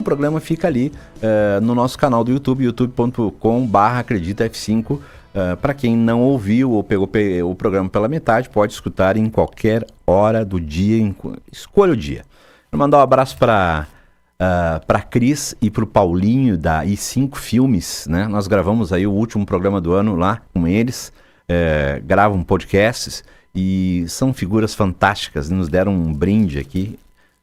O programa fica ali no nosso canal do YouTube, youtube.com/acreditaf5. Para quem não ouviu ou pegou o programa pela metade, pode escutar em qualquer hora do dia, escolha o dia. Vou mandar um abraço para Cris e para o Paulinho da I5 Filmes, né? Nós gravamos aí o último programa do ano lá com eles, gravam podcasts e são figuras fantásticas, nos deram um brinde aqui.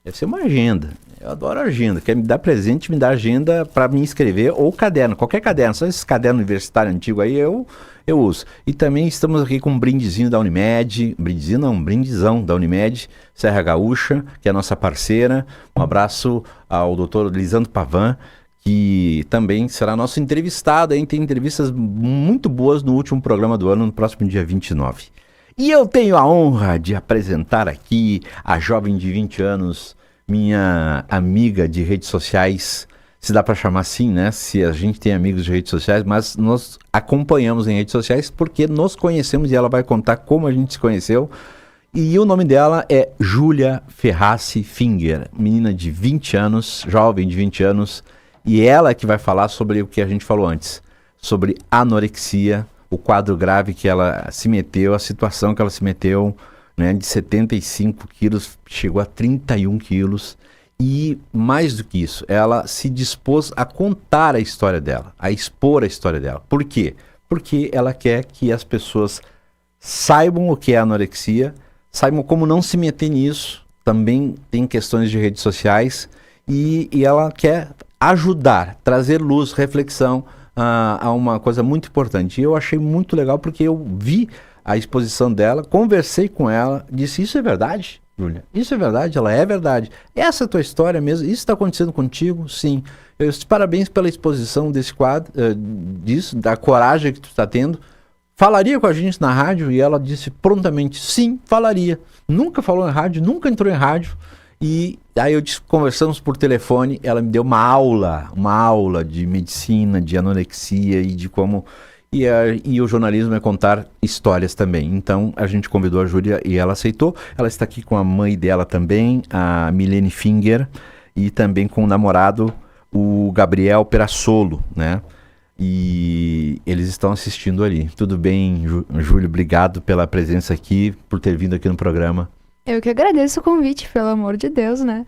Deve ser uma agenda. Eu adoro agenda. Quer me dar presente, me dá agenda para me inscrever ou caderno, qualquer caderno. Só esses cadernos universitários antigos aí eu uso. E também estamos aqui com um brindezinho da Unimed. Brindezinho não, um brindizão da Unimed, Serra Gaúcha, que é a nossa parceira. Um abraço ao doutor Lisandro Pavan, que também será nosso entrevistado. Hein? Tem entrevistas muito boas no último programa do ano, no próximo dia 29. E eu tenho a honra de apresentar aqui a jovem de 20 anos, minha amiga de redes sociais, se dá para chamar assim, né? Se a gente tem amigos de redes sociais, mas nós acompanhamos em redes sociais porque nos conhecemos e ela vai contar como a gente se conheceu. E o nome dela é Júlia Ferrassi Finger, menina de 20 anos, jovem de 20 anos, e ela que vai falar sobre o que a gente falou antes, sobre anorexia, o quadro grave que ela se meteu, a situação que ela se meteu, né, de 75 quilos, chegou a 31 quilos, e mais do que isso, ela se dispôs a contar a história dela, a expor a história dela. Por quê? Porque ela quer que as pessoas saibam o que é anorexia, saibam como não se meter nisso, também tem questões de redes sociais, e ela quer ajudar, trazer luz, reflexão a uma coisa muito importante. E eu achei muito legal porque eu vi a exposição dela, conversei com ela, disse, isso é verdade, Júlia? Isso é verdade? Ela é verdade. Essa é a tua história mesmo? Isso está acontecendo contigo? Sim. Eu disse, parabéns pela exposição desse quadro, disso, da coragem que tu está tendo. Falaria com a gente na rádio? E ela disse prontamente, sim, falaria. Nunca falou em rádio, nunca entrou em rádio. E aí conversamos por telefone, ela me deu uma aula de medicina, de anorexia e de como... E o jornalismo é contar histórias também. Então a gente convidou a Júlia e ela aceitou. Ela está aqui com a mãe dela também, a Milene Finger, e também com o namorado, o Gabriel Perassolo, né? E eles estão assistindo ali. Tudo bem, Júlio? Obrigado pela presença aqui, por ter vindo aqui no programa. Eu que agradeço o convite, pelo amor de Deus, né?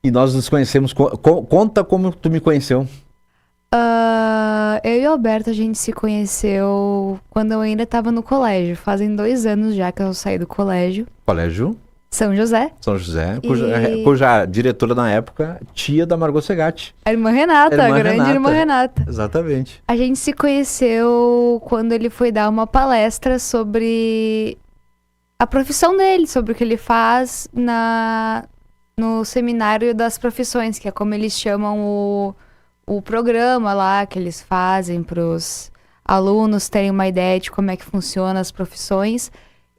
E nós nos conhecemos. Conta como tu me conheceu. Eu e o Alberto, a gente se conheceu quando eu ainda estava no colégio. Fazem 2 anos já que eu saí do colégio. Colégio? São José. São José, cuja diretora na época, tia da Margot Segatti. A irmã Renata, a grande irmã Renata. Exatamente. A gente se conheceu quando ele foi dar uma palestra sobre a profissão dele, sobre o que ele faz no seminário das profissões, que é como eles chamam o programa lá que eles fazem para os alunos terem uma ideia de como é que funciona as profissões.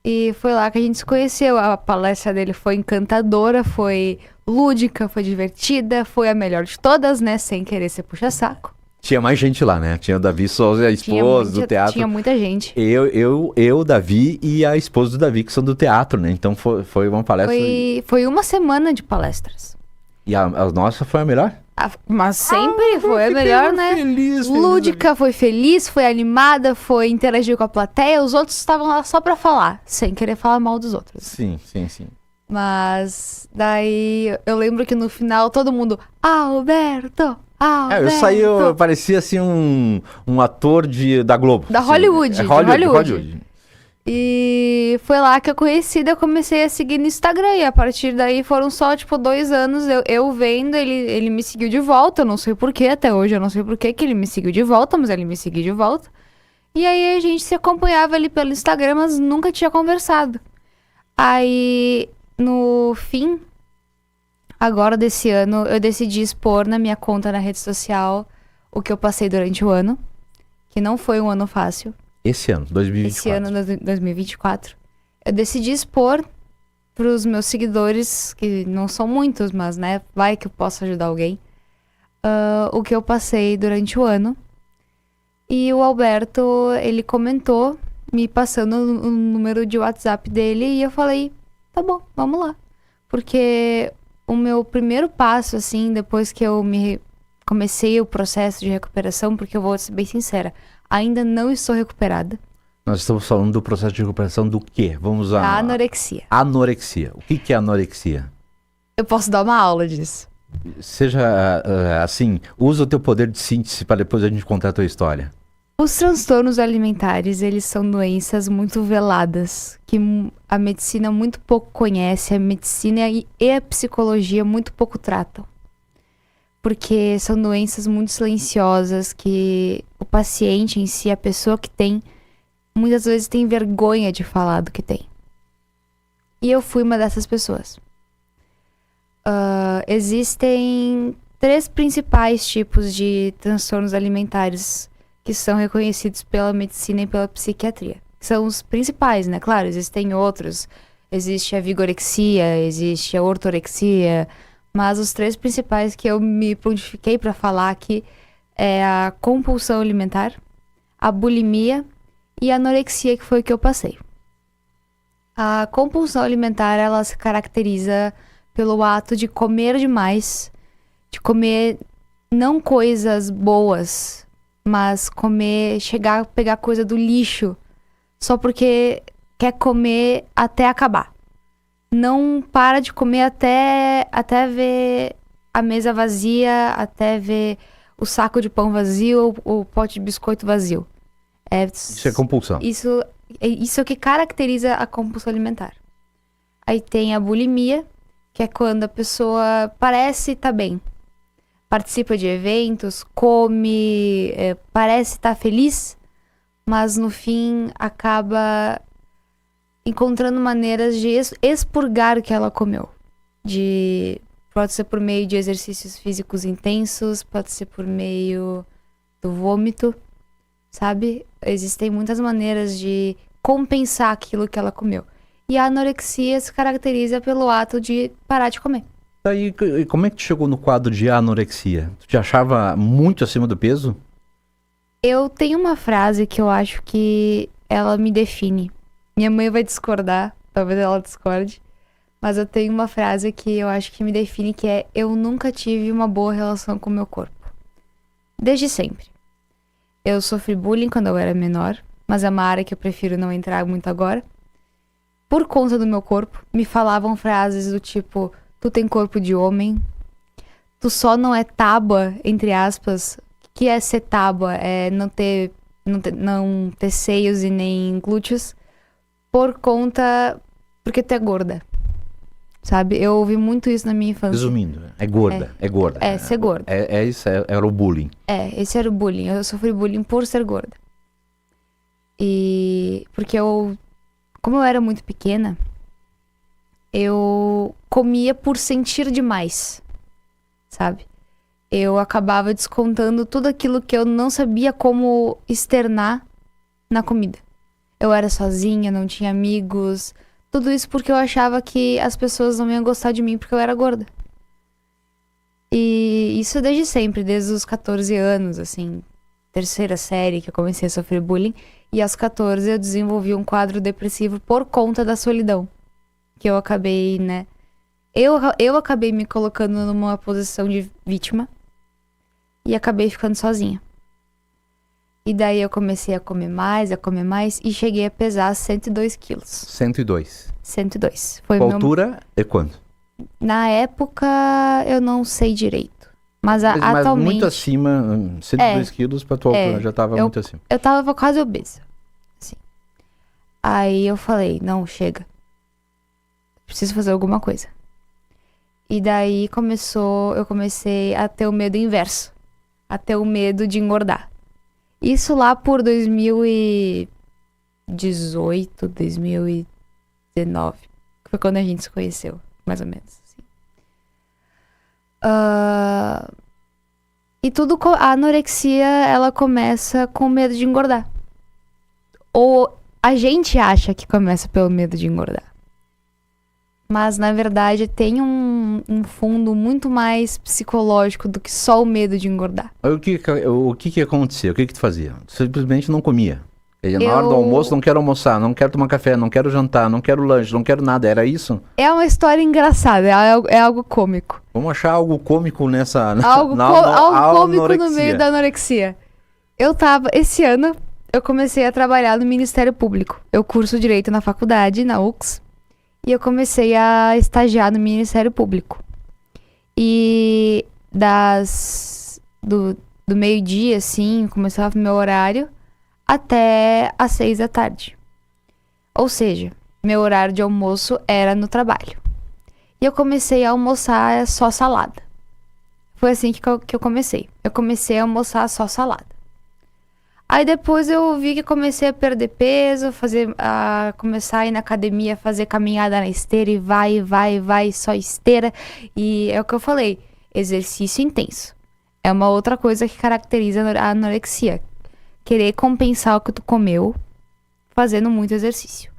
E foi lá que a gente se conheceu. A palestra dele foi encantadora, foi lúdica, foi divertida, foi a melhor de todas, né? Sem querer ser puxa-saco. Tinha mais gente lá, né? Tinha o Davi Souza, a esposa do teatro. Tinha muita gente. Eu, Davi e a esposa do Davi, que são do teatro, né? Então foi uma palestra... Foi uma semana de palestras. E a nossa foi a melhor? Mas sempre foi a melhor, né? Feliz, lúdica, foi feliz, foi animada, foi interagir com a plateia. Os outros estavam lá só pra falar, sem querer falar mal dos outros. Sim. Mas daí eu lembro que no final todo mundo, Alberto! Eu saí, eu parecia assim um ator da Globo. Da Hollywood. Hollywood. E foi lá que eu conheci, daí eu comecei a seguir no Instagram. E a partir daí foram só, 2 anos eu vendo, ele me seguiu de volta. Eu não sei porquê, até hoje eu não sei porquê que ele me seguiu de volta, mas ele me seguiu de volta. E aí a gente se acompanhava ali pelo Instagram, mas nunca tinha conversado. Aí, no fim, agora desse ano, eu decidi expor na minha conta na rede social o que eu passei durante o ano. Que não foi um ano fácil. Esse ano, 2024. Esse ano, 2024. Eu decidi expor para os meus seguidores, que não são muitos, mas, né, vai que eu possa ajudar alguém, o que eu passei durante o ano. E o Alberto, ele comentou, me passando o número de WhatsApp dele, e eu falei, tá bom, vamos lá. Porque o meu primeiro passo, assim, depois que eu comecei o processo de recuperação, porque eu vou ser bem sincera, ainda não estou recuperada. Nós estamos falando do processo de recuperação do quê? Vamos Da a... anorexia. Anorexia. O que é anorexia? Eu posso dar uma aula disso. Seja assim, usa o teu poder de síntese para depois a gente contar a tua história. Os transtornos alimentares, eles são doenças muito veladas, que a medicina muito pouco conhece, a medicina e a psicologia muito pouco tratam. Porque são doenças muito silenciosas que o paciente em si, a pessoa que tem, muitas vezes tem vergonha de falar do que tem. E eu fui uma dessas pessoas. Existem 3 principais tipos de transtornos alimentares que são reconhecidos pela medicina e pela psiquiatria. São os principais, né? Claro, existem outros. Existe a vigorexia, existe a ortorexia, mas os 3 principais que eu me prontifiquei para falar aqui é a compulsão alimentar, a bulimia e a anorexia, que foi o que eu passei. A compulsão alimentar, ela se caracteriza pelo ato de comer demais, de comer não coisas boas, mas chegar a pegar coisa do lixo só porque quer comer até acabar. Não para de comer até ver a mesa vazia, até ver o saco de pão vazio, o pote de biscoito vazio. Isso é compulsão. Isso é o que caracteriza a compulsão alimentar. Aí tem a bulimia, que é quando a pessoa parece estar bem. Participa de eventos, come, parece estar feliz, mas no fim acaba encontrando maneiras de expurgar o que ela comeu. Pode ser por meio de exercícios físicos intensos, pode ser por meio do vômito, sabe? Existem muitas maneiras de compensar aquilo que ela comeu. E a anorexia se caracteriza pelo ato de parar de comer. E como é que tu chegou no quadro de anorexia? Tu te achava muito acima do peso? Eu tenho uma frase que eu acho que ela me define. Minha mãe vai discordar, talvez ela discorde. Mas eu tenho uma frase que eu acho que me define, que é: eu nunca tive uma boa relação com o meu corpo. Desde sempre. Eu sofri bullying quando eu era menor, mas é uma área que eu prefiro não entrar muito agora. Por conta do meu corpo, me falavam frases do tipo: tu tem corpo de homem, tu só não é tábua, entre aspas. O que é ser tábua? É não ter seios e nem glúteos, porque tu é gorda. Sabe? Eu ouvi muito isso na minha infância. Resumindo, é gorda. É, ser gorda. Isso era o bullying. Esse era o bullying. Eu sofri bullying por ser gorda. E porque como eu era muito pequena, eu comia por sentir demais, sabe? Eu acabava descontando tudo aquilo que eu não sabia como externar na comida. Eu era sozinha, não tinha amigos. Tudo isso porque eu achava que as pessoas não iam gostar de mim porque eu era gorda. E isso desde sempre, desde os 14 anos, assim, 3ª série que eu comecei a sofrer bullying. E aos 14 eu desenvolvi um quadro depressivo por conta da solidão. Que eu acabei, né? Eu acabei me colocando numa posição de vítima. E acabei ficando sozinha. E daí eu comecei a comer mais e cheguei a pesar 102 quilos. 102. 102. Qual altura e quanto? Na época, eu não sei direito. Mas atualmente... muito acima, 102 quilos pra tua altura, já tava muito acima. Eu tava quase obesa. Assim. Aí eu falei, não, chega. Preciso fazer alguma coisa. E daí eu comecei a ter o medo inverso. A ter o medo de engordar. Isso lá por 2018, 2019. Que foi quando a gente se conheceu, mais ou menos. Assim. E a anorexia, ela começa com medo de engordar. Ou a gente acha que começa pelo medo de engordar. Mas, na verdade, tem um fundo muito mais psicológico do que só o medo de engordar. O que acontecia? O que tu fazia? Simplesmente não comia? E na hora do almoço, não quero almoçar, não quero tomar café, não quero jantar, não quero lanche, não quero nada. Era isso? É uma história engraçada, é algo cômico. Vamos achar algo cômico nessa... Algo cômico no meio da anorexia. Esse ano, eu comecei a trabalhar no Ministério Público. Eu curso Direito na faculdade, na UX, e eu comecei a estagiar no Ministério Público. E do meio-dia, assim, começava o meu horário, até às 6 da tarde. Ou seja, meu horário de almoço era no trabalho. E eu comecei a almoçar só salada. Foi assim que eu comecei. Eu comecei a almoçar só salada. Aí depois eu vi que comecei a perder peso, começar a ir na academia, fazer caminhada na esteira e vai, só esteira. E é o que eu falei, exercício intenso. É uma outra coisa que caracteriza a anorexia. Querer compensar o que tu comeu fazendo muito exercício.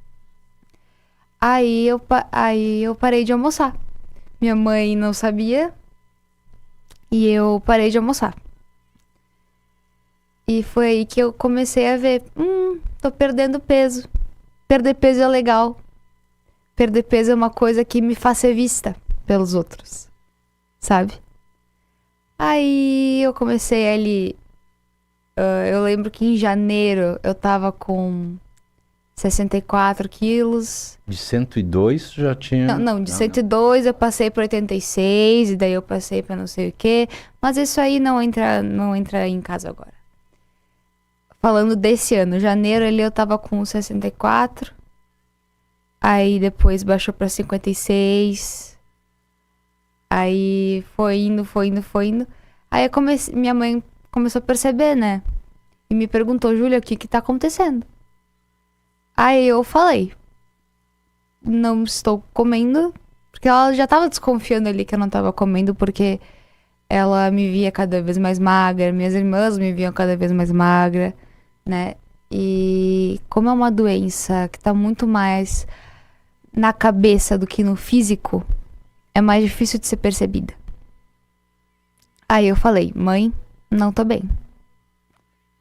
Aí eu parei de almoçar. Minha mãe não sabia e eu parei de almoçar. E foi aí que eu comecei a ver, tô perdendo peso. Perder peso é legal. Perder peso é uma coisa que me faz ser vista pelos outros, sabe? Aí eu comecei ali. Eu lembro que em janeiro eu tava com 64 quilos. De 102 já tinha... Não, de 102 eu passei por 86, e daí eu passei pra não sei o quê. Mas isso aí não entra em casa agora. Falando desse ano, janeiro ali eu tava com 64. Aí depois baixou pra 56. Aí foi indo. Aí minha mãe começou a perceber, né? E me perguntou, Júlia, o que tá acontecendo? Aí eu falei, não estou comendo, porque ela já tava desconfiando ali que eu não tava comendo, porque ela me via cada vez mais magra, minhas irmãs me viam cada vez mais magra, né? E como é uma doença que tá muito mais na cabeça do que no físico, é mais difícil de ser percebida. Aí eu falei, mãe, não tô bem.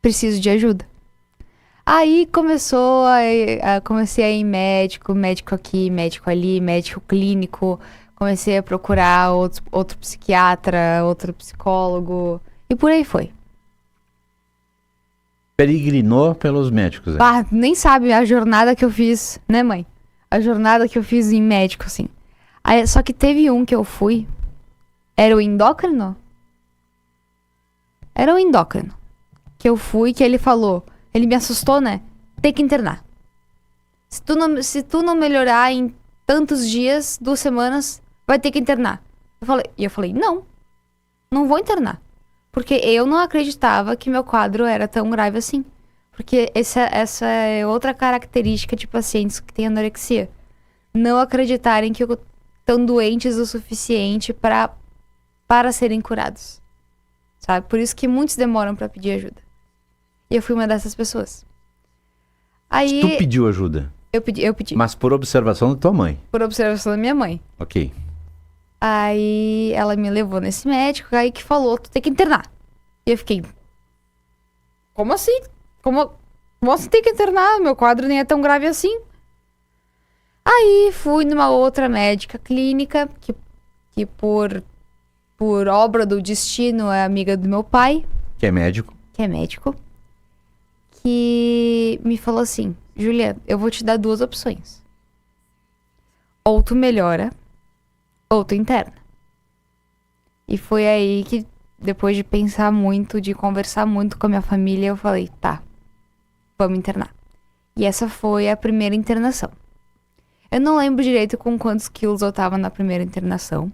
Preciso de ajuda. Aí comecei a ir médico aqui, médico ali, médico clínico. Comecei a procurar outro psiquiatra, outro psicólogo. E por aí foi. Peregrinou pelos médicos. Nem sabe a jornada que eu fiz, né, mãe? A jornada que eu fiz em médico, assim. Aí, só que teve um que eu fui. Era o endócrino? Era o endócrino. Que eu fui, que ele falou... Ele me assustou, né? Tem que internar. Se tu não melhorar em tantos dias, 2 semanas, vai ter que internar. Eu falei, não vou internar. Porque eu não acreditava que meu quadro era tão grave assim. Porque essa é outra característica de pacientes que têm anorexia. Não acreditarem que estão doentes o suficiente para serem curados. Sabe? Por isso que muitos demoram para pedir ajuda. E eu fui uma dessas pessoas. Aí... Tu pediu ajuda? Eu pedi. Mas por observação da tua mãe? Por observação da minha mãe. Ok. Aí ela me levou nesse médico, aí que falou, tu tem que internar. E eu fiquei... Como assim? Como você tem que internar? Meu quadro nem é tão grave assim. Aí fui numa outra médica clínica, que por obra do destino é amiga do meu pai. Que é médico. Que me falou assim, Julia, eu vou te dar 2 opções. Ou tu melhora, ou tu interna. E foi aí que, depois de pensar muito, de conversar muito com a minha família, eu falei, tá, vamos internar. E essa foi a primeira internação. Eu não lembro direito com quantos quilos eu tava na primeira internação,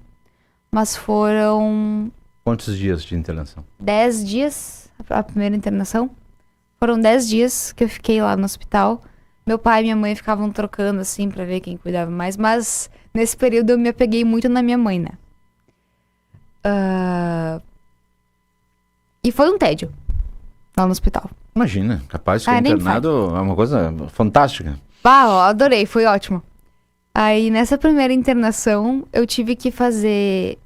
mas foram... Quantos dias de internação? 10 dias, a primeira internação. Foram 10 dias que eu fiquei lá no hospital. Meu pai e minha mãe ficavam trocando, assim, pra ver quem cuidava mais. Mas, nesse período, eu me apeguei muito na minha mãe, né? E foi um tédio lá no hospital. Imagina, capaz de ser internado é uma coisa fantástica. Eu adorei, foi ótimo. Aí, nessa primeira internação, eu tive que fazer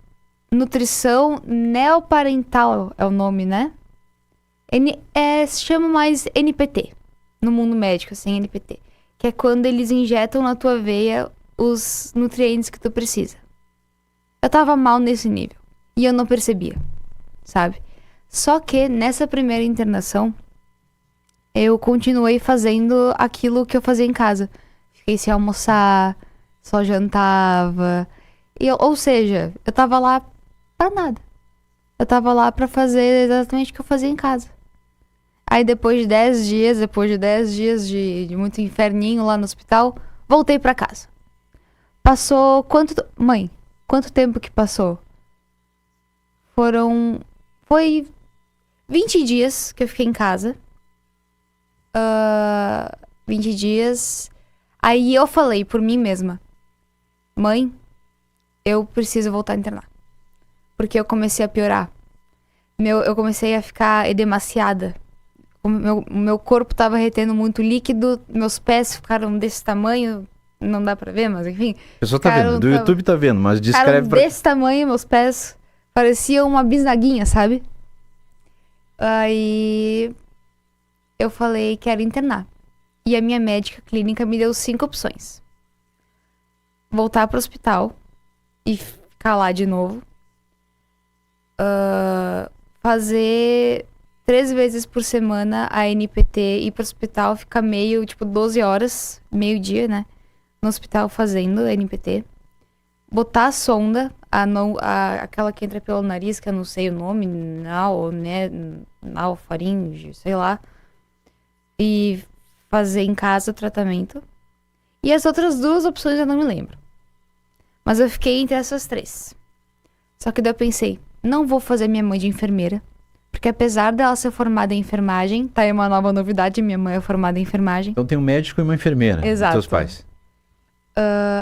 nutrição neoparental, é o nome, né? Se chama mais NPT. no mundo médico, assim, NPT. Que é quando eles injetam na tua veia os nutrientes que tu precisa. Eu tava mal nesse nível. E eu não percebia, sabe? Só que nessa primeira internação, eu continuei fazendo aquilo que eu fazia em casa. Fiquei sem almoçar, só jantava. Ou seja, eu tava lá pra nada. Eu tava lá pra fazer exatamente o que eu fazia em casa. Aí depois de 10 dias de muito inferninho lá no hospital, voltei pra casa. Passou Mãe, quanto tempo que passou? Foi 20 dias que eu fiquei em casa. 20 dias. Aí eu falei por mim mesma: mãe, eu preciso voltar a internar. Porque eu comecei a piorar. Eu comecei a ficar edemaciada. O meu corpo tava retendo muito líquido. Meus pés ficaram desse tamanho. Não dá pra ver, mas enfim. A pessoa tá vendo, do YouTube tá vendo, mas descreve pra... desse tamanho, meus pés pareciam uma bisnaguinha, sabe? Aí eu falei que era internar. E a minha médica clínica me deu 5 opções: voltar pro hospital e ficar lá de novo. Fazer 3 vezes por semana a NPT, ir pro hospital, ficar 12 horas, meio-dia, né? No hospital fazendo a NPT. Botar a sonda, aquela que entra pelo nariz, que eu não sei o nome, naofaringe, sei lá. E fazer em casa o tratamento. E as outras 2 opções eu não me lembro. Mas eu fiquei entre essas 3. Só que daí eu pensei, não vou fazer minha mãe de enfermeira. Porque apesar dela ser formada em enfermagem, tá aí uma nova novidade, minha mãe é formada em enfermagem. Então tem um médico e uma enfermeira. Exato. Teus pais.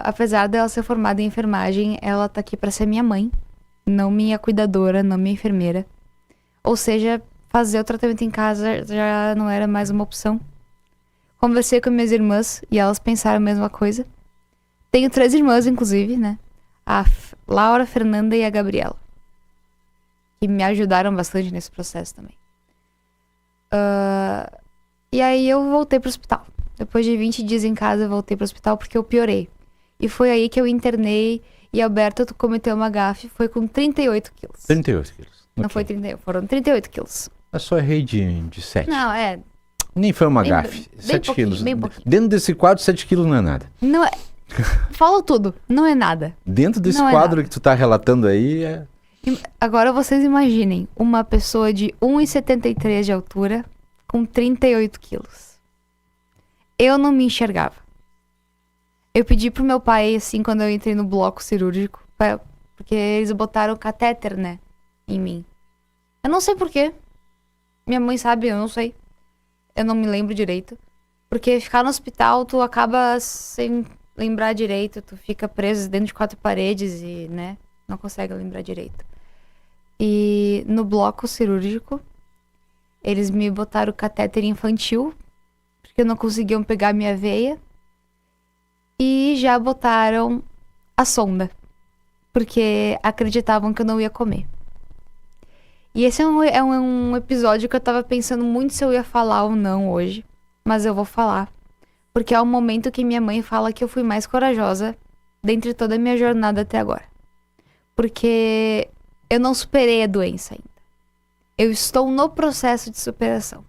Apesar dela ser formada em enfermagem, ela tá aqui pra ser minha mãe. Não minha cuidadora, não minha enfermeira. Ou seja, fazer o tratamento em casa já não era mais uma opção. Conversei com minhas irmãs e elas pensaram a mesma coisa. Tenho 3 irmãs, inclusive, né? A Laura, a Fernanda e a Gabriela. Que me ajudaram bastante nesse processo também. E aí eu voltei pro hospital. Depois de 20 dias em casa, eu voltei pro hospital porque eu piorei. E foi aí que eu internei. E Alberto, tu cometeu uma gafe. Foi com 38 quilos. 38 quilos. Não foi 38, foram 38 quilos. Eu só errei de 7. Não, é... Nem foi uma gafe. 7 quilos. Bem pouquinho. Dentro desse quadro, 7 quilos não é nada. Não é... Fala tudo. Não é nada. Dentro desse Não é quadro nada. que tu tá relatando aí, é... Agora vocês imaginem uma pessoa de 1,73 de altura com 38 quilos. Eu não me enxergava. Eu pedi pro meu pai, assim, quando eu entrei no bloco cirúrgico, porque eles botaram catéter, né, em mim. Eu não sei porquê. Minha mãe sabe, eu não sei. Eu não me lembro direito. Porque ficar no hospital, tu acaba sem lembrar direito. Tu fica preso dentro de 4 paredes e, né, não consegue lembrar direito. E no bloco cirúrgico, eles me botaram catéter infantil, porque não conseguiam pegar minha veia. E já botaram a sonda, porque acreditavam que eu não ia comer. E esse é um episódio que eu tava pensando muito se eu ia falar ou não hoje. Mas eu vou falar. Porque é o momento que minha mãe fala que eu fui mais corajosa dentre toda a minha jornada até agora. Porque eu não superei a doença ainda. Eu estou no processo de superação.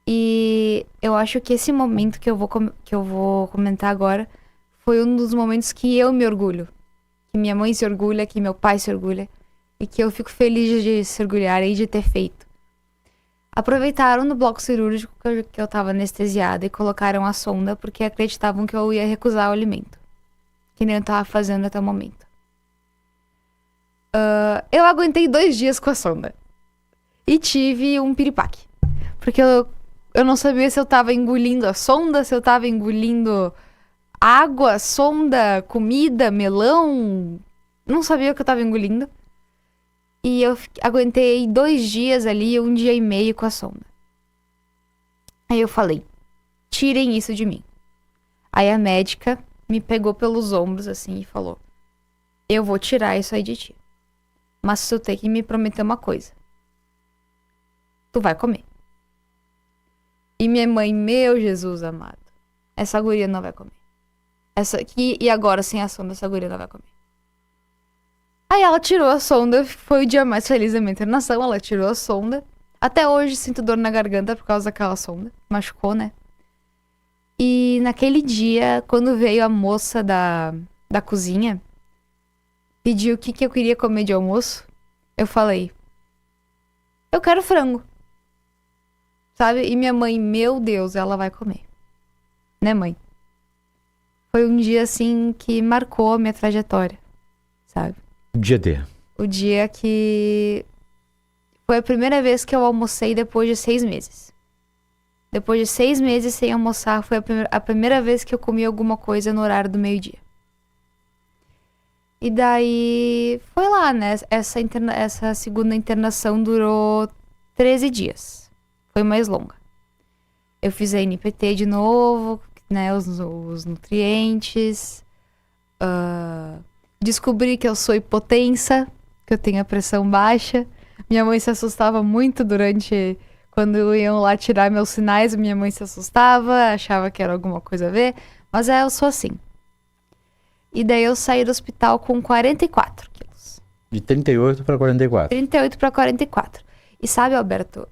E eu acho que esse momento que eu vou comentar agora foi um dos momentos que eu me orgulho. Que minha mãe se orgulha, que meu pai se orgulha. E que eu fico feliz de se orgulhar e de ter feito. Aproveitaram no bloco cirúrgico que eu tava anestesiada e colocaram a sonda porque acreditavam que eu ia recusar o alimento. Que nem eu tava fazendo até o momento. Eu aguentei 2 dias com a sonda. E tive um piripaque. Porque eu não sabia se eu tava engolindo a sonda, se eu tava engolindo água, sonda, comida, melão. Não sabia o que eu tava engolindo. E eu aguentei 2 dias ali, 1 dia e meio com a sonda. Aí eu falei, tirem isso de mim. Aí a médica me pegou pelos ombros assim e falou, eu vou tirar isso aí de ti. Mas tu tem que me prometer uma coisa. Tu vai comer. E minha mãe, meu Jesus amado, essa guria não vai comer. Essa aqui, e agora sem a sonda, essa guria não vai comer. Aí ela tirou a sonda, foi o dia mais feliz da minha internação, ela tirou a sonda. Até hoje sinto dor na garganta por causa daquela sonda, machucou, né? E naquele dia, quando veio a moça da cozinha, pediu o que eu queria comer de almoço, eu falei, eu quero frango. Sabe? E minha mãe, meu Deus, ela vai comer. Né, mãe? Foi um dia, assim, que marcou a minha trajetória, sabe? Dia D. O dia que... Foi a primeira vez que eu almocei depois de 6 meses. Depois de 6 meses sem almoçar, foi a primeira vez que eu comi alguma coisa no horário do meio-dia. E daí, foi lá, né? Essa segunda internação durou 13 dias. Foi mais longa. Eu fiz a NPT de novo, né? Os nutrientes. Descobri que eu sou hipotensa, que eu tenho a pressão baixa. Minha mãe se assustava muito quando iam lá tirar meus sinais, minha mãe se assustava, achava que era alguma coisa a ver. Mas eu sou assim. E daí eu saí do hospital com 44 quilos. De 38 para 44. 38 para 44. E sabe, Alberto,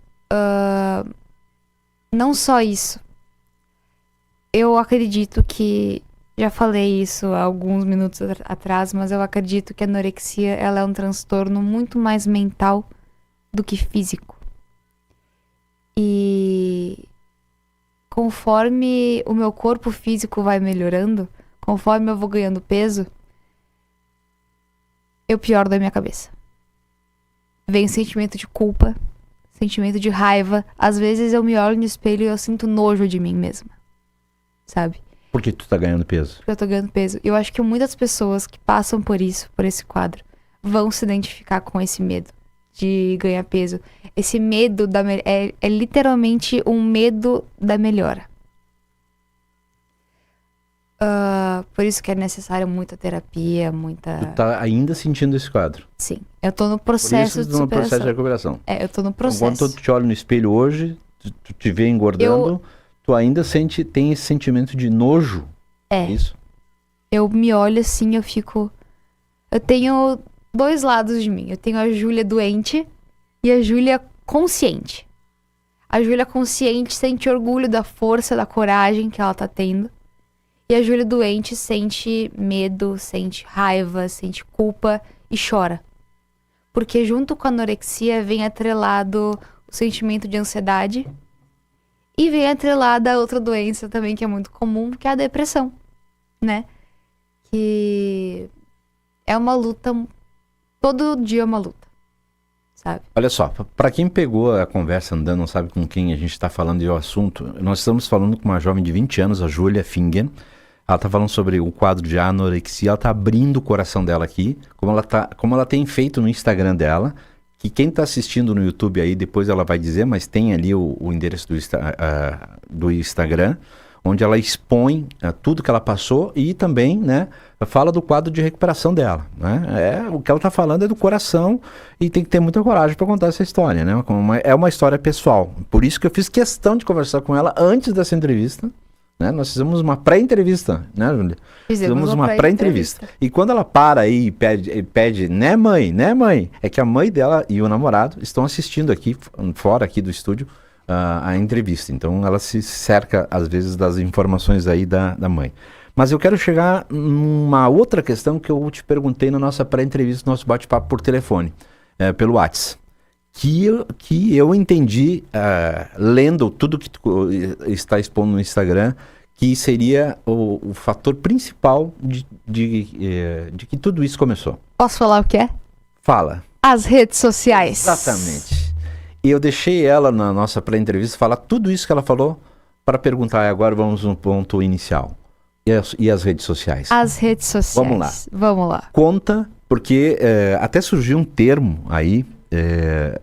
não só isso. Eu acredito que... Já falei isso há alguns minutos atrás, mas eu acredito que a anorexia ela é um transtorno muito mais mental do que físico. E conforme o meu corpo físico vai melhorando, conforme eu vou ganhando peso, eu pioro da minha cabeça. Vem sentimento de culpa, sentimento de raiva. Às vezes eu me olho no espelho e eu sinto nojo de mim mesma. Sabe? Porque tu tá ganhando peso. Porque eu tô ganhando peso. Eu acho que muitas pessoas que passam por isso, por esse quadro, vão se identificar com esse medo de ganhar peso. Esse medo é literalmente um medo da melhora. Por isso que é necessário muita terapia, muita... Tu tá ainda sentindo esse quadro. Sim. Eu tô no processo de superação. No processo de recuperação. Eu tô no processo. Então, quando tu te olha no espelho hoje, tu te vê engordando, tu ainda tem esse sentimento de nojo. É isso? Eu me olho assim, eu fico... Eu tenho 2 lados de mim. Eu tenho a Júlia doente e a Júlia consciente. A Júlia consciente sente orgulho da força, da coragem que ela tá tendo. E a Júlia doente sente medo, sente raiva, sente culpa e chora. Porque junto com a anorexia vem atrelado o sentimento de ansiedade e vem atrelada a outra doença também que é muito comum, que é a depressão, né? Que é uma luta, todo dia é uma luta, sabe? Olha só, para quem pegou a conversa andando, não sabe com quem a gente está falando e o assunto, nós estamos falando com uma jovem de 20 anos, a Júlia Fingen. Ela está falando sobre o quadro de anorexia, ela está abrindo o coração dela aqui, como ela tem feito no Instagram dela, que quem está assistindo no YouTube aí, depois ela vai dizer, mas tem ali o endereço do Instagram, onde ela expõe tudo que ela passou e também, né, fala do quadro de recuperação dela, né? O que ela está falando é do coração e tem que ter muita coragem para contar essa história, né? É uma história pessoal, por isso que eu fiz questão de conversar com ela antes dessa entrevista, né? Nós fizemos uma pré-entrevista, né, Júlia? Fizemos uma pré-entrevista. E quando ela para aí e pede, né, mãe? É que a mãe dela e o namorado estão assistindo aqui, fora aqui do estúdio, a entrevista. Então ela se cerca, às vezes, das informações aí da mãe. Mas eu quero chegar numa outra questão que eu te perguntei na nossa pré-entrevista, no nosso bate-papo por telefone, pelo WhatsApp. Que eu entendi, lendo tudo que tu está expondo no Instagram, que seria o fator principal de que tudo isso começou. Posso falar o que é? Fala. As redes sociais. Exatamente. E eu deixei ela, na nossa pré-entrevista, falar tudo isso que ela falou para perguntar, agora vamos no ponto inicial. E as redes sociais? As redes sociais. Vamos lá. Conta, porque até surgiu um termo aí,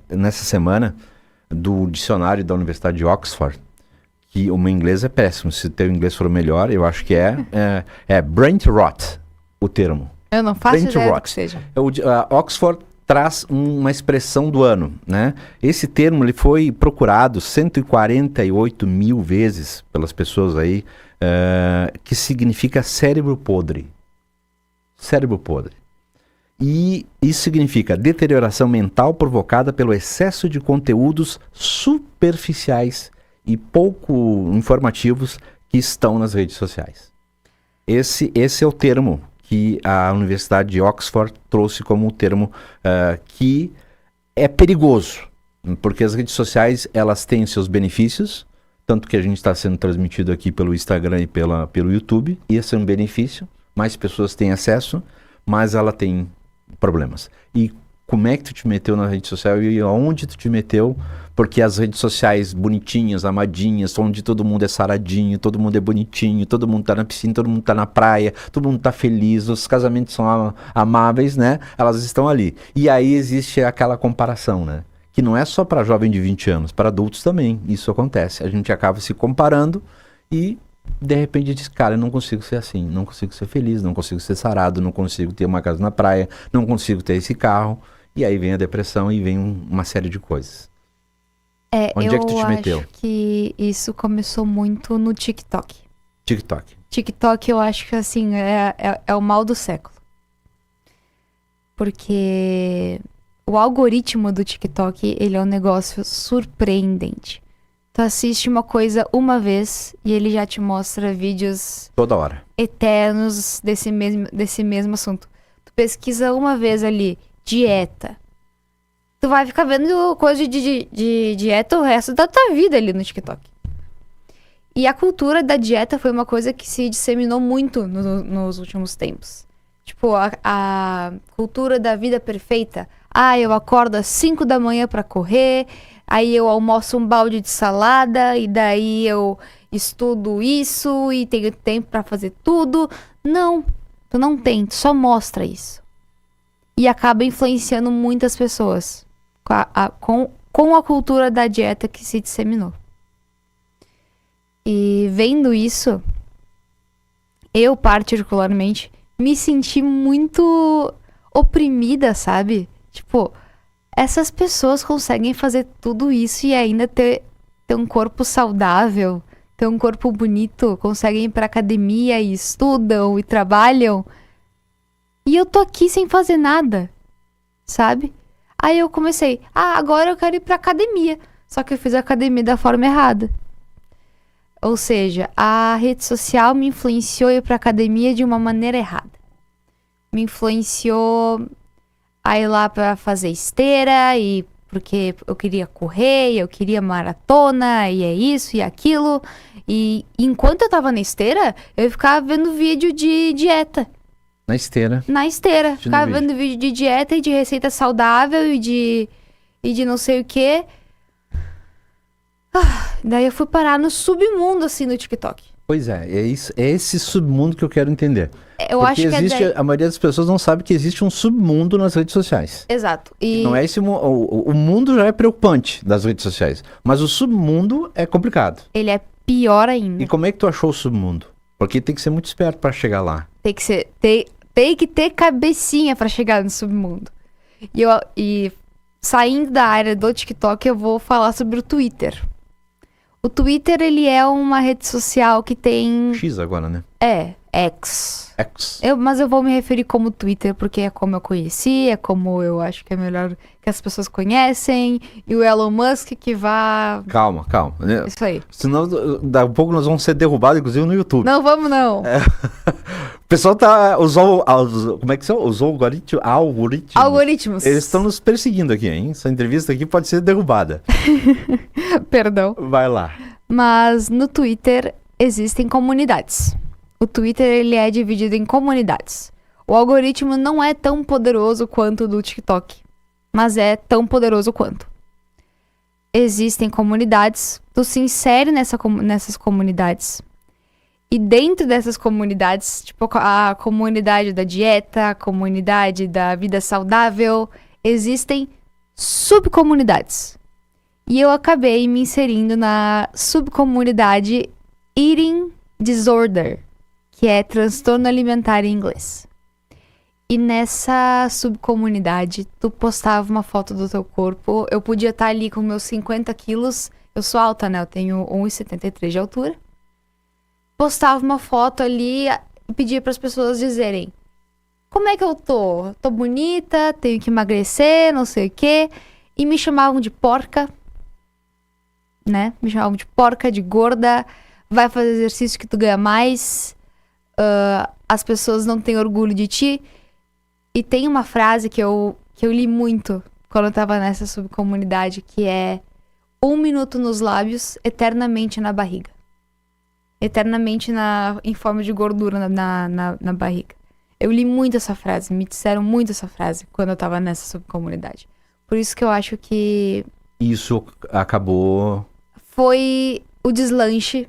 nessa semana, do dicionário da Universidade de Oxford, que o meu inglês é péssimo. Se teu inglês for melhor, eu acho que é brain rot, o termo. Eu não faço ideia do que seja. A Oxford traz uma expressão do ano, né? Esse termo ele foi procurado 148 mil vezes pelas pessoas aí, que significa cérebro podre. Cérebro podre. E isso significa deterioração mental provocada pelo excesso de conteúdos superficiais e pouco informativos que estão nas redes sociais. Esse é o termo que a Universidade de Oxford trouxe como um termo que é perigoso, porque as redes sociais elas têm seus benefícios, tanto que a gente está sendo transmitido aqui pelo Instagram e pelo YouTube, e esse é um benefício, mais pessoas têm acesso, mas ela tem problemas. E como é que tu te meteu na rede social e aonde tu te meteu? Porque as redes sociais bonitinhas, amadinhas, onde todo mundo é saradinho, todo mundo é bonitinho, todo mundo tá na piscina, todo mundo tá na praia, todo mundo tá feliz, os casamentos são amáveis, né? Elas estão ali. E aí existe aquela comparação, né? Que não é só para jovem de 20 anos, para adultos também isso acontece. A gente acaba se comparando e de repente diz, cara, eu não consigo ser assim, não consigo ser feliz, não consigo ser sarado, não consigo ter uma casa na praia, não consigo ter esse carro. E aí vem a depressão e vem uma série de coisas. Onde é que tu te meteu? Eu acho que isso começou muito no TikTok. TikTok eu acho que assim, é o mal do século. Porque o algoritmo do TikTok, ele é um negócio surpreendente. Tu assiste uma coisa uma vez e ele já te mostra vídeos toda hora eternos desse mesmo assunto. Tu pesquisa uma vez ali, dieta. Tu vai ficar vendo coisa de dieta o resto da tua vida ali no TikTok. E a cultura da dieta foi uma coisa que se disseminou muito nos últimos tempos. Tipo, a cultura da vida perfeita. Eu acordo às 5 da manhã pra correr, aí eu almoço um balde de salada, e daí eu estudo isso, e tenho tempo pra fazer tudo. Não, tu não tem, tu só mostra isso. E acaba influenciando muitas pessoas com a cultura da dieta que se disseminou. E vendo isso, eu particularmente me senti muito oprimida, sabe? Tipo, essas pessoas conseguem fazer tudo isso e ainda ter um corpo saudável, ter um corpo bonito, conseguem ir pra academia e estudam e trabalham. E eu tô aqui sem fazer nada, sabe? Aí eu comecei, agora eu quero ir pra academia. Só que eu fiz a academia da forma errada. Ou seja, a rede social me influenciou a ir pra academia de uma maneira errada. Me influenciou a ir lá pra fazer esteira, e porque eu queria correr, eu queria maratona, e é isso e aquilo. E enquanto eu tava na esteira, eu ficava vendo vídeo de dieta. Na esteira. Ficava vendo vídeo de dieta e de receita saudável e de não sei o quê. Daí eu fui parar no submundo, assim, no TikTok. Pois é esse submundo que eu quero entender. Eu Porque acho que existe, a maioria das pessoas não sabe que existe um submundo nas redes sociais. Exato. E não é esse o mundo já é preocupante das redes sociais, mas o submundo é complicado. ele é pior ainda. E como é que tu achou o submundo? Porque tem que ser muito esperto para chegar lá. Tem que ter cabecinha pra chegar no submundo. E saindo da área do TikTok, eu vou falar sobre o Twitter. O Twitter, ele é uma rede social que tem... X agora, né? X. X. Mas eu vou me referir como Twitter, porque é como eu conheci, é como eu acho que é melhor que as pessoas conhecem. E o Elon Musk que vá... Calma. Isso aí. Senão, daqui a pouco nós vamos ser derrubados, inclusive, no YouTube. Não, vamos não. O pessoal usou, como é que são? Usou algoritmos. Algoritmos. Eles estão nos perseguindo aqui, hein? Essa entrevista aqui pode ser derrubada. Perdão. Vai lá. Mas no Twitter existem comunidades. O Twitter, ele é dividido em comunidades. O algoritmo não é tão poderoso quanto o do TikTok, mas é tão poderoso quanto. Existem comunidades, tu se insere nessas comunidades. E dentro dessas comunidades, tipo a comunidade da dieta, a comunidade da vida saudável, existem subcomunidades. E eu acabei me inserindo na subcomunidade Eating Disorder, que é transtorno alimentar em inglês. E nessa subcomunidade, tu postava uma foto do teu corpo. Eu podia estar ali com meus 50 quilos. Eu sou alta, né? Eu tenho 1,73 de altura. Postava uma foto ali e pedia para as pessoas dizerem: como é que eu tô? Tô bonita, tenho que emagrecer, não sei o quê. E me chamavam de porca, né? Me chamavam de porca, de gorda. Vai fazer exercício que tu ganha mais. As pessoas não têm orgulho de ti. E tem uma frase que eu li muito quando eu tava nessa subcomunidade, que é: 1 minuto nos lábios, eternamente na barriga. Eternamente em forma de gordura na barriga. Eu li muito essa frase, me disseram muito essa frase quando eu tava nessa subcomunidade. Por isso que eu acho que Isso acabou... foi o deslanche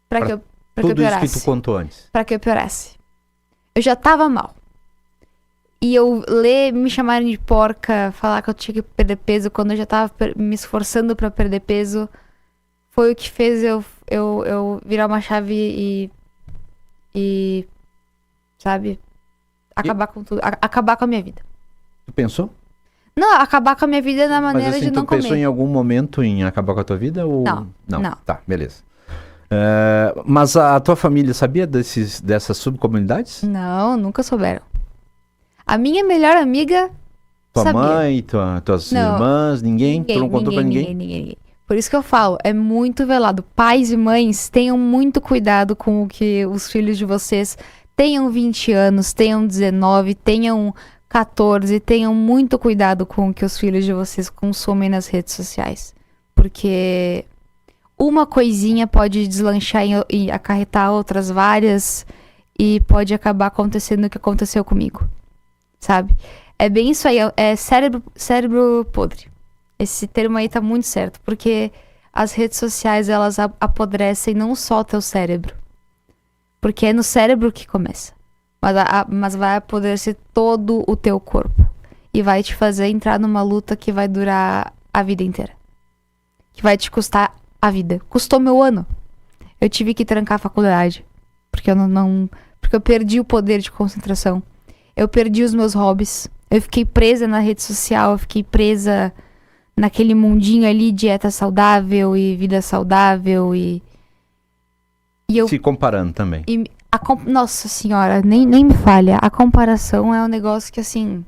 pra que eu piorasse. Isso que tu contou antes. Pra que eu piorasse. Eu já tava mal. E me chamarem de porca, falar que eu tinha que perder peso quando eu já tava me esforçando pra perder peso, foi o que fez eu virar uma chave e sabe, acabar com tudo, acabar com a minha vida. Tu pensou? Não, acabar com a minha vida na maneira Mas assim, de não tu pensou comer. em algum momento em acabar com a tua vida? Ou... Não. Tá, beleza. Mas a tua família sabia dessas subcomunidades? Não, nunca souberam. A minha melhor amiga Tua sabia. mãe, tuas irmãs, ninguém? Tu não contou pra ninguém? Ninguém. Por isso que eu falo, é muito velado. Pais e mães, tenham muito cuidado com o que os filhos de vocês tenham 20 anos, tenham 19, tenham 14, tenham muito cuidado com o que os filhos de vocês consomem nas redes sociais. Porque uma coisinha pode deslanchar e acarretar outras várias e pode acabar acontecendo o que aconteceu comigo. Sabe? É bem isso aí, é cérebro podre. Esse termo aí tá muito certo, porque as redes sociais, elas apodrecem não só o teu cérebro. Porque é no cérebro que começa. Mas vai apodrecer todo o teu corpo. E vai te fazer entrar numa luta que vai durar a vida inteira. Que vai te custar a vida. Custou meu ano. Eu tive que trancar a faculdade. Porque porque eu perdi o poder de concentração. Eu perdi os meus hobbies. Eu fiquei presa na rede social. Eu fiquei presa naquele mundinho ali, dieta saudável e vida saudável. E eu... Se comparando também. Nossa senhora, nem me falha. A comparação é um negócio que, assim...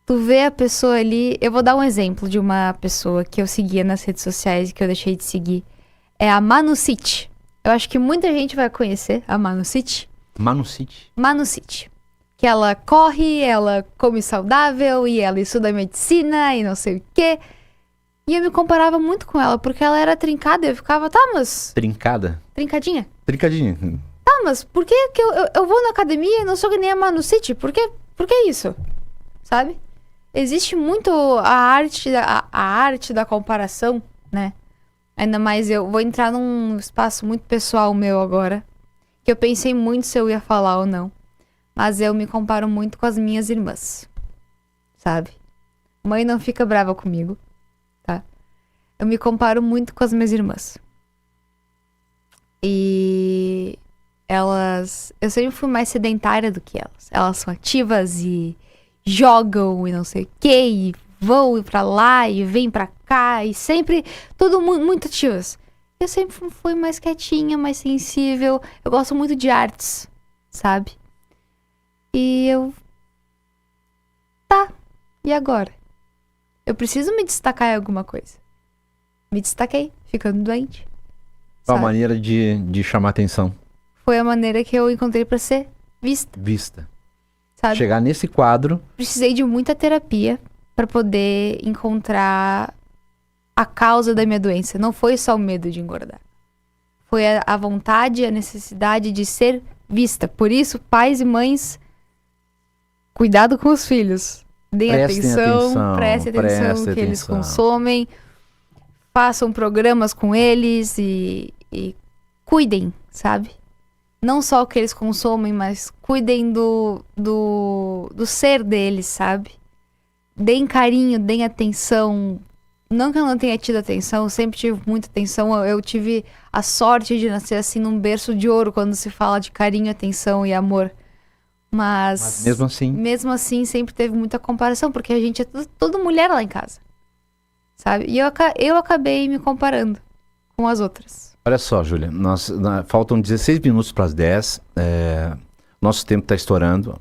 Tu vê a pessoa ali... Eu vou dar um exemplo de uma pessoa que eu seguia nas redes sociais e que eu deixei de seguir. É a Manu City. Eu acho que muita gente vai conhecer a Manu City. Manu City. Manu City. Que ela corre, ela come saudável e ela estuda medicina e não sei o quê. E eu me comparava muito com ela, porque ela era trincada e eu ficava, tá, mas... Trincada? Trincadinha. Trincadinha. Tá, mas por que eu vou na academia e não sou que nem a Manu City? Por que isso? Sabe? Existe muito a arte da comparação, né? Ainda mais eu vou entrar num espaço muito pessoal meu agora. Que eu pensei muito se eu ia falar ou não. Mas eu me comparo muito com as minhas irmãs. Sabe? Mãe, não fica brava comigo. Tá? Eu me comparo muito com as minhas irmãs. E elas... Eu sempre fui mais sedentária do que elas. Elas são ativas e jogam e não sei o quê. E vão pra lá e vêm pra cá. E sempre... Tudo muito ativas. Eu sempre fui mais quietinha, mais sensível. Eu gosto muito de artes, sabe? E eu... Tá, e agora? Eu preciso me destacar em alguma coisa. Me destaquei, ficando doente. Qual a maneira de chamar atenção? Foi a maneira que eu encontrei pra ser vista. Vista. Sabe? Chegar nesse quadro... Precisei de muita terapia pra poder encontrar a causa da minha doença. Não foi só o medo de engordar. Foi a vontade, a necessidade de ser vista. Por isso, pais e mães, cuidado com os filhos. Prestem atenção no que eles consomem. Façam programas com eles e cuidem, sabe? Não só o que eles consomem, mas cuidem do ser deles, sabe? Deem carinho, deem atenção. Não que eu não tenha tido atenção, eu sempre tive muita atenção. Eu tive a sorte de nascer assim num berço de ouro quando se fala de carinho, atenção e amor. Mas mesmo assim sempre teve muita comparação, porque a gente é tudo mulher lá em casa, sabe? E eu acabei me comparando com as outras. Olha só, Júlia, faltam 16 minutos para as 10, nosso tempo está estourando,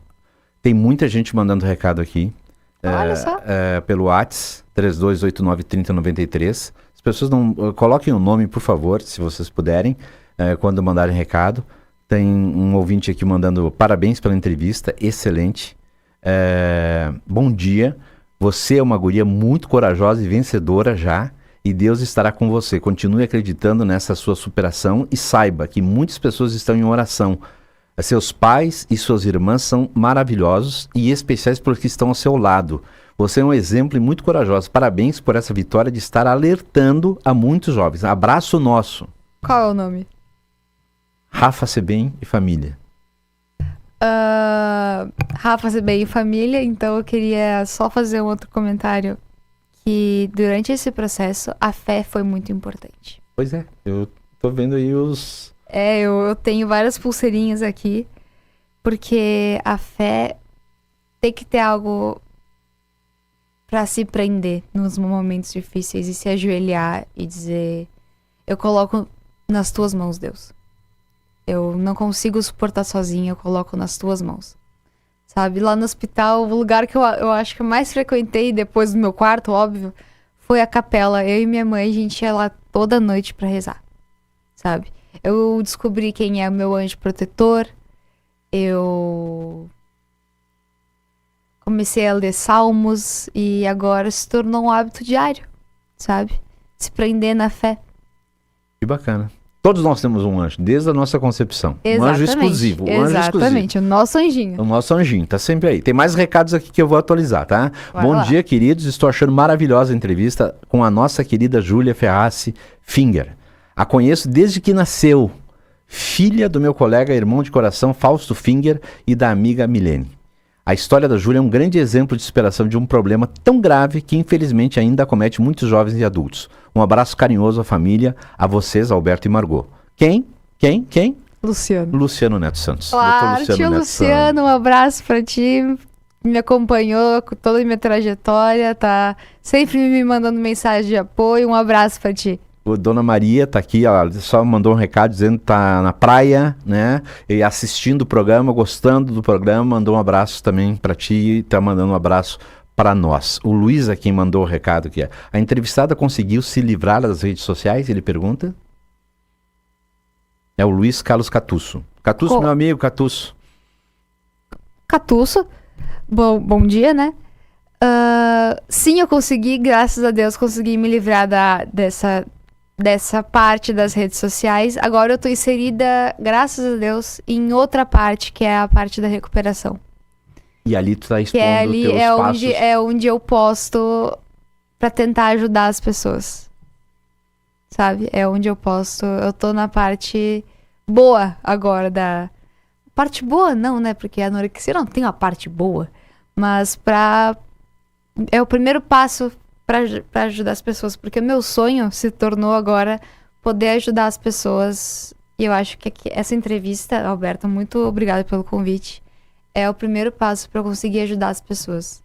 tem muita gente mandando recado aqui, Olha só. Pelo WhatsApp, 3289-3093, as pessoas não, coloquem o nome, por favor, se vocês puderem, quando mandarem recado. Tem um ouvinte aqui mandando parabéns pela entrevista, excelente. Bom dia, você é uma guria muito corajosa e vencedora já, e Deus estará com você. Continue acreditando nessa sua superação e saiba que muitas pessoas estão em oração. Seus pais e suas irmãs são maravilhosos e especiais porque estão ao seu lado. Você é um exemplo e muito corajosa. Parabéns por essa vitória de estar alertando a muitos jovens. Abraço nosso. Qual é o nome? Rafa Sebem e família. Rafa Sebem e família, então eu queria só fazer um outro comentário, que durante esse processo a fé foi muito importante. Pois é, eu tô vendo aí os... eu tenho várias pulseirinhas aqui, porque a fé tem que ter algo pra se prender nos momentos difíceis e se ajoelhar e dizer, eu coloco nas tuas mãos, Deus. Eu não consigo suportar sozinha, eu coloco nas tuas mãos. Sabe, lá no hospital, o lugar que eu acho que eu mais frequentei, depois do meu quarto, óbvio, foi a capela. Eu e minha mãe, a gente ia lá toda noite pra rezar, sabe? Eu descobri quem é o meu anjo protetor, eu comecei a ler salmos e agora se tornou um hábito diário, sabe? Se prender na fé. Que bacana. Todos nós temos um anjo, desde a nossa concepção. Exatamente, um anjo exclusivo. Exatamente, o nosso anjinho. O nosso anjinho, tá sempre aí. Tem mais recados aqui que eu vou atualizar, tá? Vai lá. Dia, queridos. Estou achando maravilhosa a entrevista com a nossa querida Júlia Ferrassi Finger. A conheço desde que nasceu. Filha do meu colega, irmão de coração, Fausto Finger, e da amiga Milene. A história da Júlia é um grande exemplo de superação de um problema tão grave que infelizmente ainda acomete muitos jovens e adultos. Um abraço carinhoso à família, a vocês, Alberto e Margot. Quem? Luciano. Luciano Neto Santos. Claro, tio Luciano, um abraço pra ti. Me acompanhou com toda a minha trajetória, tá sempre me mandando mensagem de apoio. Um abraço pra ti. Dona Maria tá aqui, ela só mandou um recado dizendo que tá na praia, né? E assistindo o programa, gostando do programa, mandou um abraço também para ti e tá mandando um abraço para nós. O Luiz é quem mandou o recado aqui. A entrevistada conseguiu se livrar das redes sociais? Ele pergunta. É o Luiz Carlos Catusso. Catusso, meu amigo, Catusso. Catusso, bom dia, né? Sim, eu consegui, graças a Deus, consegui me livrar dessa parte das redes sociais. Agora eu tô inserida, graças a Deus, em outra parte, que é a parte da recuperação. E ali tu tá expondo teus passos. Onde eu posto pra tentar ajudar as pessoas. Sabe? É onde eu posto. Eu tô na parte boa agora da... Parte boa não, né? Porque a anorexia não tem uma parte boa. Mas é o primeiro passo pra ajudar as pessoas, porque o meu sonho se tornou agora poder ajudar as pessoas. E eu acho que essa entrevista, Alberto, muito obrigada pelo convite, é o primeiro passo para eu conseguir ajudar as pessoas.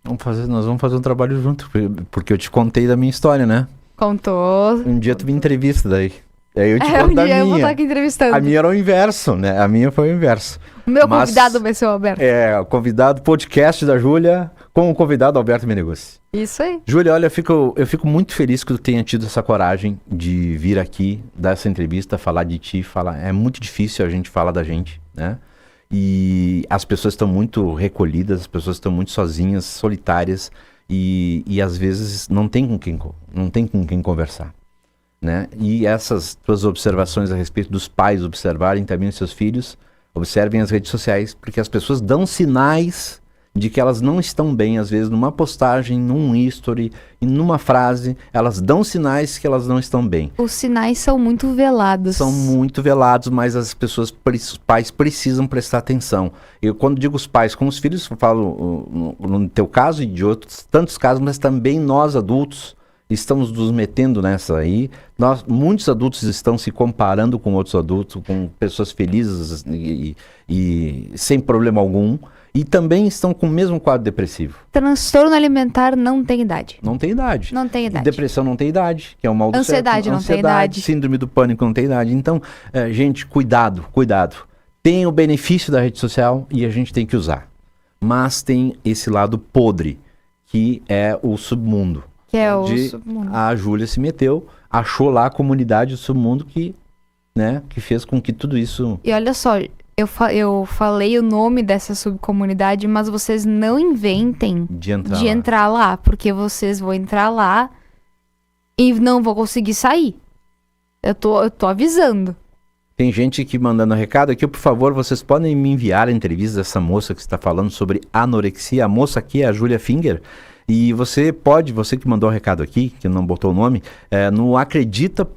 Nós vamos fazer um trabalho junto, porque eu te contei da minha história, né? Contou. Um dia tu me entrevista daí. Aí eu te conto da minha. Eu vou estar aqui entrevistando. A minha era o inverso, né? A minha foi o inverso. O meu convidado vai ser o Alberto. O convidado, podcast da Júlia, com o convidado Alberto Meneguzzi. Isso aí. Júlia, olha, eu fico muito feliz que tu tenha tido essa coragem de vir aqui, dar essa entrevista, falar de ti, É muito difícil a gente falar da gente, né? E as pessoas estão muito recolhidas, as pessoas estão muito sozinhas, solitárias, e às vezes não tem com quem conversar, né? E essas tuas observações a respeito dos pais observarem também os seus filhos, observem as redes sociais, porque as pessoas dão sinais de que elas não estão bem, às vezes numa postagem, num history, e numa frase, elas dão sinais que elas não estão bem. Os sinais são muito velados. São muito velados, mas os pais precisam prestar atenção. Eu, quando digo os pais com os filhos, eu falo no teu caso e de outros tantos casos, mas também nós adultos, estamos nos metendo nessa aí. Muitos adultos estão se comparando com outros adultos, com pessoas felizes e sem problema algum. E também estão com o mesmo quadro depressivo. Transtorno alimentar não tem idade. Não tem idade. Não tem idade. Depressão não tem idade, que é o mal do Ansiedade século. não tem idade. Síndrome do pânico não tem idade. Então, gente, cuidado. Tem o benefício da rede social e a gente tem que usar. Mas tem esse lado podre, que é o submundo. Que é o submundo. A Júlia se meteu, achou lá a comunidade do submundo que fez com que tudo isso... E olha só, eu falei o nome dessa subcomunidade, mas vocês não inventem de entrar lá, porque vocês vão entrar lá e não vão conseguir sair. Eu tô avisando. Tem gente aqui mandando recado aqui, por favor, vocês podem me enviar a entrevista dessa moça que está falando sobre anorexia. A moça aqui é a Julia Finger. E você que mandou o recado aqui, que não botou o nome, no acredita,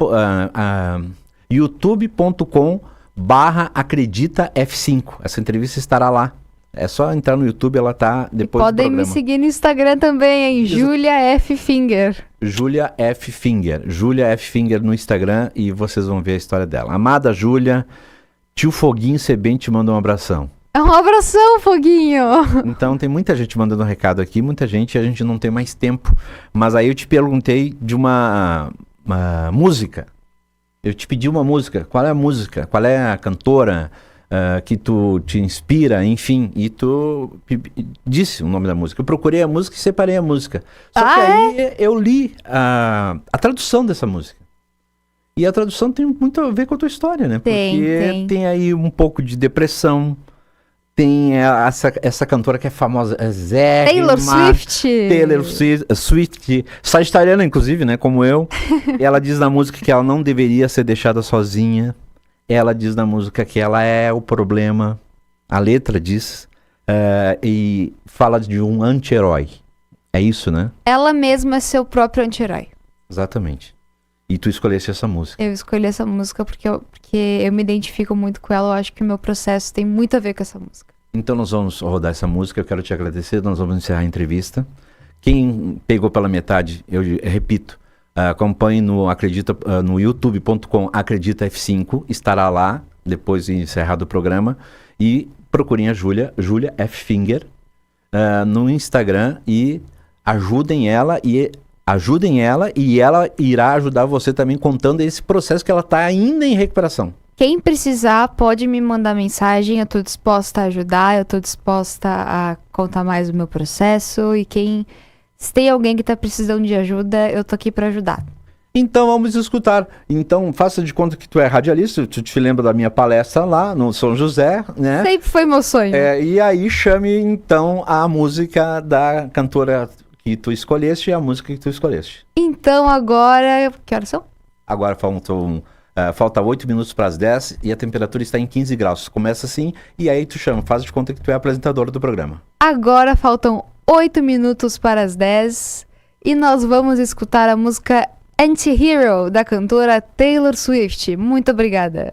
youtube.com/acredita F5. Essa entrevista estará lá. É só entrar no YouTube, ela tá depois do programa. Podem me seguir no Instagram também, hein? Julia F. Finger. Julia F. Finger. Julia F. Finger no Instagram e vocês vão ver a história dela. Amada Júlia, tio Foguinho Sebem te manda um abração. É um abração, Foguinho! Então tem muita gente mandando um recado aqui, muita gente, a gente não tem mais tempo. Mas aí eu te perguntei de uma música. Eu te pedi uma música. Qual é a música? Qual é a cantora que tu te inspira? Enfim, e tu disse o nome da música. Eu procurei a música e separei a música. Só que aí eu li a tradução dessa música. E a tradução tem muito a ver com a tua história, né? Porque tem aí um pouco de depressão. Tem essa cantora que é famosa, Taylor Swift. Taylor Swift, sagitariana inclusive, né, como eu. Ela diz na música que ela não deveria ser deixada sozinha. Ela diz na música que ela é o problema. A letra diz. E fala de um anti-herói. É isso, né? Ela mesma é seu próprio anti-herói. Exatamente. E tu escolhesse essa música. Eu escolhi essa música porque eu me identifico muito com ela. Eu acho que o meu processo tem muito a ver com essa música. Então nós vamos rodar essa música. Eu quero te agradecer. Nós vamos encerrar a entrevista. Quem pegou pela metade, eu repito, acompanhe no youtube.com/acredita F5. Estará lá depois de encerrado o programa. E procurem a Julia F. Finger no Instagram e ajudem ela e ela irá ajudar você também contando esse processo que ela está ainda em recuperação. Quem precisar pode me mandar mensagem, eu estou disposta a ajudar, eu estou disposta a contar mais do meu processo e se tem alguém que está precisando de ajuda, eu tô aqui para ajudar. Então vamos escutar. Então faça de conta que tu é radialista, tu te lembra da minha palestra lá no São José, né? Sempre foi meu sonho. E aí chame então a música da cantora que tu escolheste e a música que tu escolheste. Então agora, que horas são? Agora falta 8 minutos para as 10 e a temperatura está em 15 graus. Começa assim e aí tu chama, faz de conta que tu é apresentadora do programa. Agora faltam 8 minutos para as 10 e nós vamos escutar a música Anti-Hero da cantora Taylor Swift. Muito obrigada.